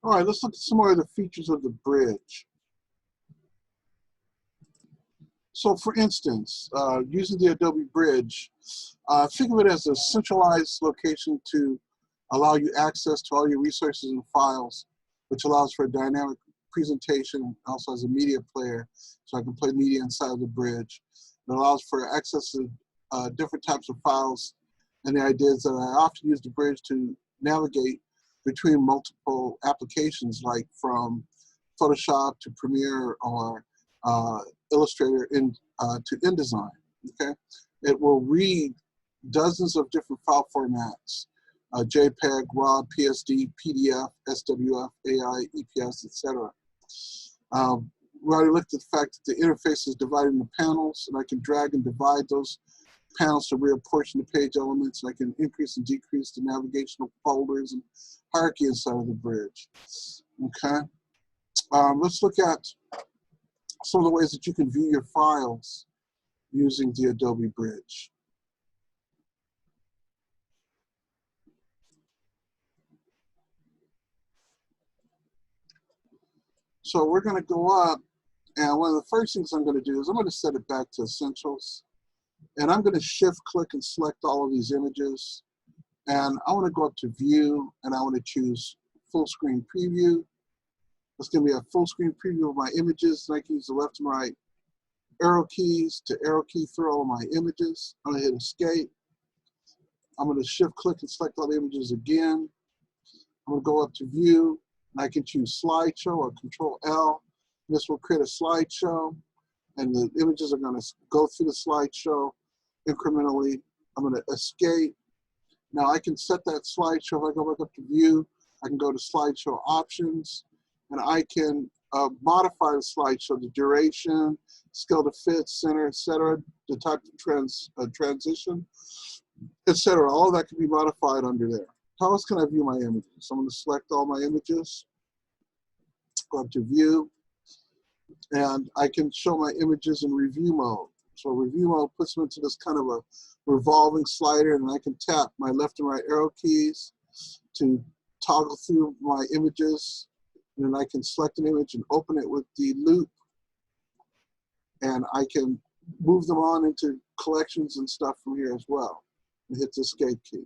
All right, let's look at some more of the features of the bridge. So for instance, using the Adobe Bridge, think of it as a centralized location to allow you access to all your resources and files, which allows for a dynamic presentation, also as a media player, so I can play media inside of the bridge. It allows for access to different types of files, and the idea is that I often use the bridge to navigate between multiple applications, like from Photoshop to Premiere or Illustrator to InDesign. Okay, it will read dozens of different file formats: JPEG, RAW, PSD, PDF, SWF, AI, EPS, etc. We already looked at the fact that the interface is divided into panels, and I can drag and divide those panels to reapportion the page elements, and I can increase and decrease the navigational folders and hierarchy inside of the bridge. Okay, let's look at some of the ways that you can view your files using the Adobe Bridge. So we're going to go up, and one of the first things I'm going to do is I'm going to set it back to Essentials, and I'm going to shift click and select all of these images, and I want to go up to View, and I want to choose Full Screen Preview. It's going to be a full screen preview of my images, and I can use the left and right arrow keys to arrow key through all of my images. I'm going to hit Escape. I'm going to shift click and select all the images again. I'm going to go up to View, and I can choose Slideshow or Control L. This will create a slideshow, and the images are going to go through the slideshow incrementally. I'm going to Escape. Now I can set that slideshow. If I go back up to View, I can go to Slideshow Options, and I can modify the slideshow, the duration, scale to fit, center, etc., the type of transition, etc. All that can be modified under there. How else can I view my images? So I'm going to select all my images, go up to View, and I can show my images in review mode. So review mode puts them into this kind of a revolving slider, and I can tap my left and right arrow keys to toggle through my images, and then I can select an image and open it with the loop, and I can move them on into collections and stuff from here as well, and hit the Escape key.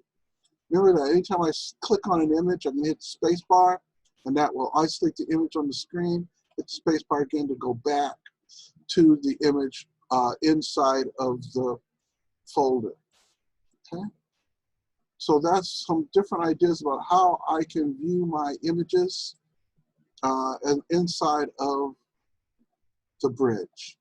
Remember that anytime I click on an image, I can hit the space bar, and that will isolate the image on the screen. Hit the space bar again to go back to the image inside of the folder. Okay? So that's some different ideas about how I can view my images and inside of the bridge.